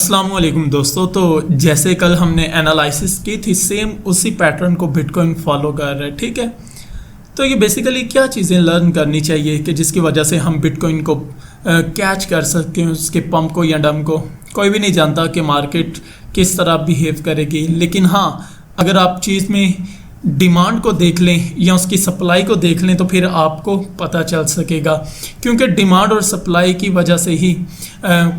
अस्सलाम वालेकुम दोस्तों। तो जैसे कल हमने एनालिसिस की थी, सेम उसी पैटर्न को बिटकॉइन फॉलो कर रहा है। ठीक है, तो ये बेसिकली क्या चीज़ें लर्न करनी चाहिए कि जिसकी वजह से हम बिटकॉइन को कैच कर सकें, उसके पंप को या डम को। कोई भी नहीं जानता कि मार्केट किस तरह बिहेव करेगी, लेकिन हाँ, अगर आप चीज़ में डिमांड को देख लें या उसकी सप्लाई को देख लें तो फिर आपको पता चल सकेगा, क्योंकि डिमांड और सप्लाई की वजह से ही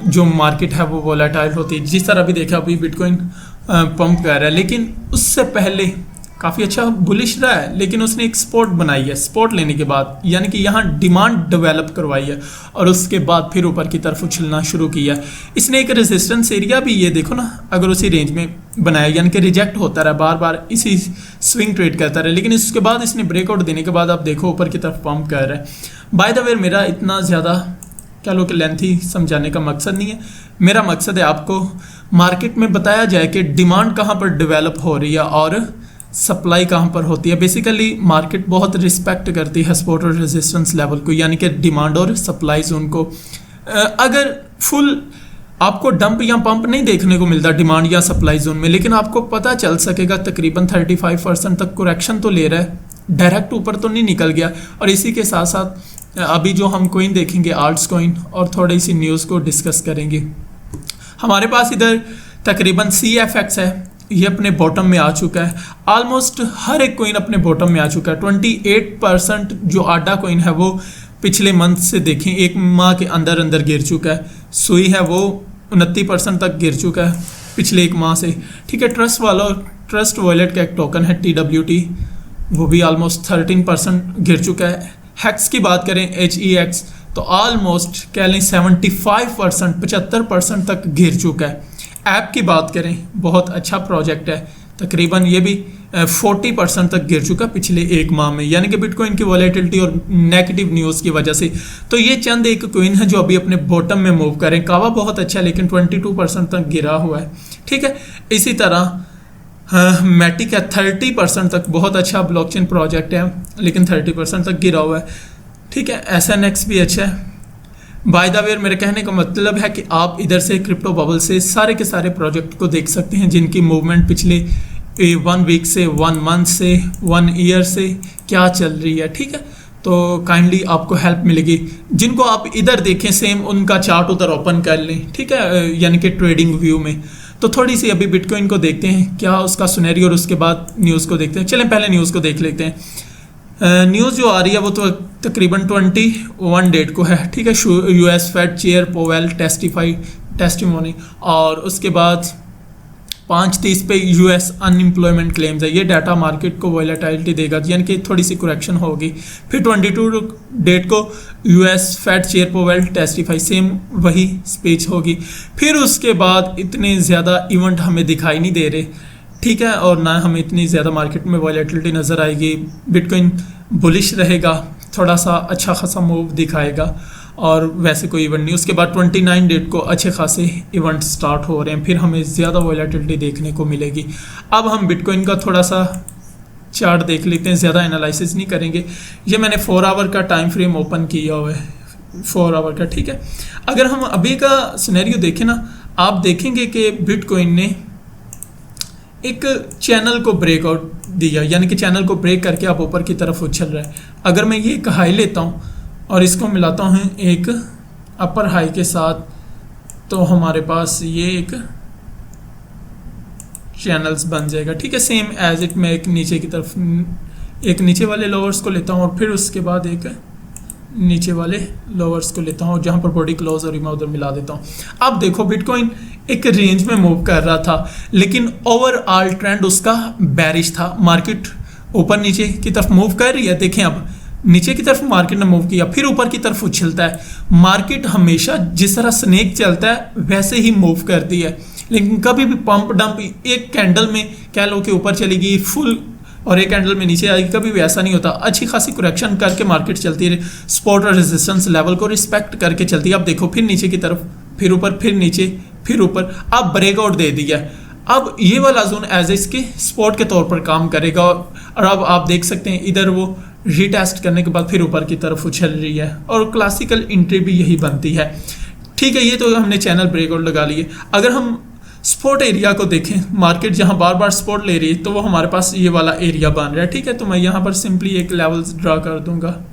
जो मार्केट है वो वोलेटाइल होती है। जिस तरह भी देखा अभी बिटकॉइन पंप कर रहा है, लेकिन उससे पहले काफ़ी अच्छा बुलिश रहा है, लेकिन उसने एक स्पॉट बनाई है। स्पॉट लेने के बाद यानी कि यहाँ डिमांड डेवलप करवाई है और उसके बाद फिर ऊपर की तरफ उछलना शुरू किया। इसने एक रेजिस्टेंस एरिया भी, ये देखो ना, अगर उसी रेंज में बनाया, यानी कि रिजेक्ट होता रहा, बार बार इसी स्विंग ट्रेड करता रहा, लेकिन इसके बाद इसने ब्रेकआउट देने के बाद आप देखो ऊपर की तरफ पंप कर रहा है। बाय द वे, मेरा इतना ज़्यादा क्या लोग लेंथी समझाने का मकसद नहीं है। मेरा मकसद है आपको मार्केट में बताया जाए कि डिमांड कहाँ पर डेवलप हो रही है और सप्लाई कहाँ पर होती है। बेसिकली मार्केट बहुत रिस्पेक्ट करती है सपोर्ट और रेजिस्टेंस लेवल को, यानी कि डिमांड और सप्लाई जोन को। अगर फुल आपको डंप या पंप नहीं देखने को मिलता डिमांड या सप्लाई जोन में, लेकिन आपको पता चल सकेगा तकरीबन 35% तक करेक्शन तो ले रहा है, डायरेक्ट ऊपर तो नहीं निकल गया। और इसी के साथ साथ अभी जो हम कोइन देखेंगे, आर्ट्स कोइन, और थोड़ी सी न्यूज़ को डिस्कस करेंगे। हमारे पास इधर तकरीबन CFX है, ये अपने बॉटम में आ चुका है। ऑलमोस्ट हर एक कोइन अपने बॉटम में आ चुका है। 28% जो आडा कोइन है वो पिछले मंथ से देखें, एक माह के अंदर अंदर गिर चुका है। सुई है वो 29% तक गिर चुका है पिछले एक माह से। ठीक है, ट्रस्ट वॉलेट का एक टोकन है TWT, वो भी ऑलमोस्ट 13% गिर चुका है। हैक्स की बात करें, HEX, तो ऑलमोस्ट कह लें 75% तक गिर चुका है। ऐप की बात करें, बहुत अच्छा प्रोजेक्ट है, तकरीबन ये भी 40% तक गिर चुका पिछले एक माह में, यानी कि बिटकॉइन की वॉलेटिलिटी और नेगेटिव न्यूज़ की वजह से। तो ये चंद एक कोइन है जो अभी अपने बॉटम में मूव करें। कावा बहुत अच्छा है, लेकिन 22% तक गिरा हुआ है। ठीक है, इसी तरह मैटिक है 30% तक, बहुत अच्छा ब्लॉकचेन प्रोजेक्ट है, लेकिन 30% तक गिरा हुआ है। ठीक है, SNX भी अच्छा है। बाय द वे, मेरे कहने का मतलब है कि आप इधर से क्रिप्टो बबल से सारे के सारे प्रोजेक्ट को देख सकते हैं जिनकी मूवमेंट पिछले 1 वीक से, 1 मंथ से, 1 ईयर से क्या चल रही है। ठीक है, तो काइंडली आपको हेल्प मिलेगी। जिनको आप इधर देखें, सेम उनका चार्ट उधर ओपन कर लें। ठीक है, यानी कि ट्रेडिंग व्यू में। तो थोड़ी सी अभी बिटकॉइन को देखते हैं क्या उसका सिनेरियो, और उसके बाद न्यूज़ को देखते हैं। चलें पहले न्यूज़ को देख लेते हैं। न्यूज़ जो आ रही है वो तो तकरीबन 21 डेट को है। ठीक है, US Fed chair Powell testimony, और उसके बाद 5:30 पे US अनएम्प्लॉयमेंट क्लेम्स है। ये डाटा मार्केट को वॉलेटिलिटी देगा, यानी कि थोड़ी सी करेक्शन होगी। फिर 22 डेट को US Fed chair Powell testify, same वही स्पीच होगी। फिर उसके बाद इतने ज़्यादा इवेंट हमें दिखाई नहीं दे रहे। ठीक है, और ना हमें इतनी ज़्यादा मार्केट में वॉलेटिलिटी नज़र आएगी। बिटकॉइन बुलिश रहेगा, थोड़ा सा अच्छा खासा मूव दिखाएगा, और वैसे कोई इवेंट नहीं। उसके बाद 29 डेट को अच्छे खासे इवेंट स्टार्ट हो रहे हैं, फिर हमें ज़्यादा वॉलेटिलिटी देखने को मिलेगी। अब हम बिटकॉइन का थोड़ा सा चार्ट देख लेते हैं, ज़्यादा एनालिसिस नहीं करेंगे। ये मैंने 4 आवर का टाइम फ्रेम ओपन किया हुआ है, 4 आवर का। ठीक है, अगर हम अभी का सिनेरियो देखें ना, आप देखेंगे कि बिटकॉइन ने एक चैनल को ब्रेकआउट दिया, यानी कि चैनल को ब्रेक करके आप ऊपर की तरफ उछल रहा है। अगर मैं ये एक हाई लेता हूँ और इसको मिलाता हूँ एक अपर हाई के साथ, तो हमारे पास ये एक चैनल्स बन जाएगा। ठीक है, सेम एज इट, मैं एक नीचे की तरफ, एक नीचे वाले लोअर्स को लेता हूँ और फिर उसके बाद एक नीचे वाले लोअर्स को लेता हूँ, जहाँ पर बॉडी क्लोज और मैं उधर मिला देता हूँ। अब देखो बिटकॉइन एक रेंज में मूव कर रहा था, लेकिन ओवरऑल ट्रेंड उसका बेरिश था। मार्केट ऊपर नीचे की तरफ मूव कर रही है। देखें, अब नीचे की तरफ मार्केट ने मूव किया, फिर ऊपर की तरफ उछलता है। मार्केट हमेशा जिस तरह स्नेक चलता है वैसे ही मूव करती है, लेकिन कभी भी पंप डंप, एक कैंडल में कह लो कि ऊपर चलेगी फुल और एक कैंडल में नीचे आएगी, कभी भी ऐसा नहीं होता। अच्छी खासी करेक्शन करके मार्केट चलती है, सपोर्ट और रेजिस्टेंस लेवल को रिस्पेक्ट करके चलती है। अब देखो, फिर नीचे की तरफ, फिर ऊपर, फिर नीचे, फिर ऊपर, अब ब्रेकआउट दे दिया। अब ये वाला जोन एज इसके सपोर्ट के तौर पर काम करेगा, और अब आप देख सकते हैं इधर वो रीटेस्ट करने के बाद फिर ऊपर की तरफ उछल रही है, और क्लासिकल एंट्री भी यही बनती है। ठीक है, ये तो हमने चैनल ब्रेकआउट लगा लिए। अगर हम सपोर्ट एरिया को देखें, मार्केट जहां बार बार सपोर्ट ले रही है, तो वो हमारे पास ये वाला एरिया बन रहा है। ठीक है, तो मैं यहां पर सिंपली एक लेवल्स ड्रा कर दूंगा।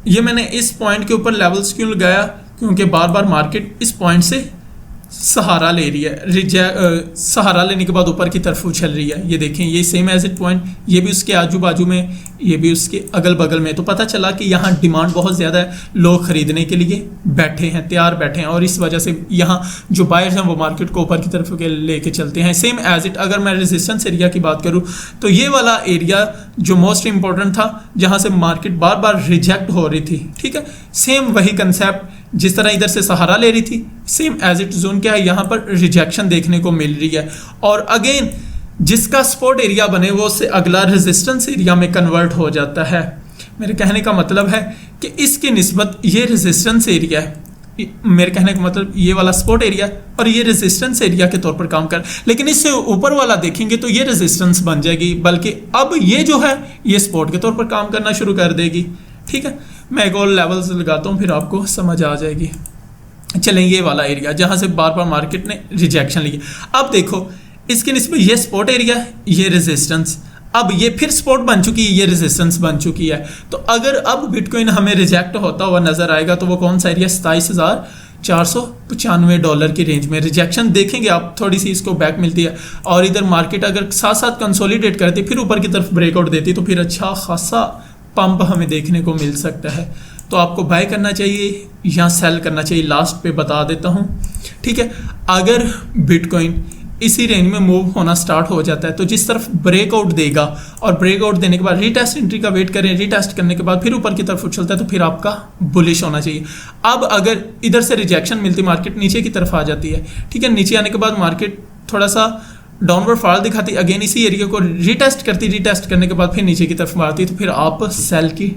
ये मैंने इस पॉइंट के ऊपर लेवल्स क्यों लगाया, क्योंकि बार बार मार्केट इस पॉइंट से सहारा ले रही है, सहारा लेने के बाद ऊपर की तरफ उछल रही है। ये देखें, ये सेम एज इट पॉइंट, ये भी उसके आजू बाजू में, ये भी उसके अगल बगल में। तो पता चला कि यहाँ डिमांड बहुत ज़्यादा है, लोग खरीदने के लिए बैठे हैं, तैयार बैठे हैं, और इस वजह से यहाँ जो बायर्स हैं वो मार्केट को ऊपर की तरफ लेके चलते हैं। सेम एज इट अगर मैं रेजिस्टेंस एरिया की बात करूँ, तो ये वाला एरिया जो मोस्ट इंपॉर्टेंट था, जहाँ से मार्केट बार बार रिजेक्ट हो रही थी। ठीक है, सेम वही कंसेप्ट, जिस तरह इधर से सहारा ले रही थी, सेम एज इट जोन क्या है, यहाँ पर रिजेक्शन देखने को मिल रही है। और अगेन जिसका सपोर्ट एरिया बने वो उससे अगला रेजिस्टेंस एरिया में कन्वर्ट हो जाता है। मेरे कहने का मतलब है कि इसकी निस्बत ये रेजिस्टेंस एरिया है, मेरे कहने का मतलब ये वाला सपोर्ट एरिया और ये रेजिस्टेंस एरिया के तौर पर काम कर, लेकिन इससे ऊपर वाला देखेंगे तो ये रेजिस्टेंस बन जाएगी, बल्कि अब ये जो है ये सपोर्ट के तौर पर काम करना शुरू कर देगी। ठीक है, मैं एक और लेवल्स लगाता हूँ, फिर आपको समझ आ जाएगी। चलें, ये वाला एरिया जहाँ से बार बार मार्केट ने रिजेक्शन ली, अब देखो इसके निस्बत ये सपोर्ट एरिया, ये रेजिस्टेंस, अब ये फिर सपोर्ट बन चुकी है, ये रेजिस्टेंस बन चुकी है। तो अगर अब बिटकॉइन हमें रिजेक्ट होता हुआ नजर आएगा तो वो कौन सा एरिया, $27,495 की रेंज में रिजेक्शन देखेंगे आप, थोड़ी सी इसको बैक मिलती है, और इधर मार्केट अगर साथ साथ कंसोलिडेट करती फिर ऊपर की तरफ ब्रेकआउट देती तो फिर अच्छा खासा पंप हमें देखने को मिल सकता है। तो आपको बाय करना चाहिए या सेल करना चाहिए, लास्ट पे बता देता हूँ। ठीक है, अगर बिटकॉइन इसी रेंज में मूव होना स्टार्ट हो जाता है तो जिस तरफ ब्रेकआउट देगा, और ब्रेकआउट देने के बाद रीटेस्ट एंट्री का वेट करें, रीटेस्ट करने के बाद फिर ऊपर की तरफ उछलता है तो फिर आपका बुलिश होना चाहिए। अब अगर इधर से रिजेक्शन मिलती, मार्केट नीचे की तरफ आ जाती है, ठीक है, नीचे आने के बाद मार्केट थोड़ा सा डाउनवर्ड फॉल दिखाती, अगेन इसी एरिया को रीटेस्ट करती, रीटेस्ट करने के बाद फिर नीचे की तरफ मारती, तो फिर आप सेल की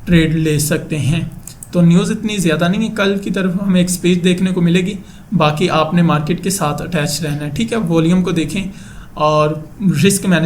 ट्रेड ले सकते हैं। तो न्यूज़ इतनी ज़्यादा नहीं है, कल की तरफ हमें एक स्पेस देखने को मिलेगी, बाकी आपने मार्केट के साथ अटैच रहना है। ठीक है, वॉल्यूम को देखें और रिस्क मैनेज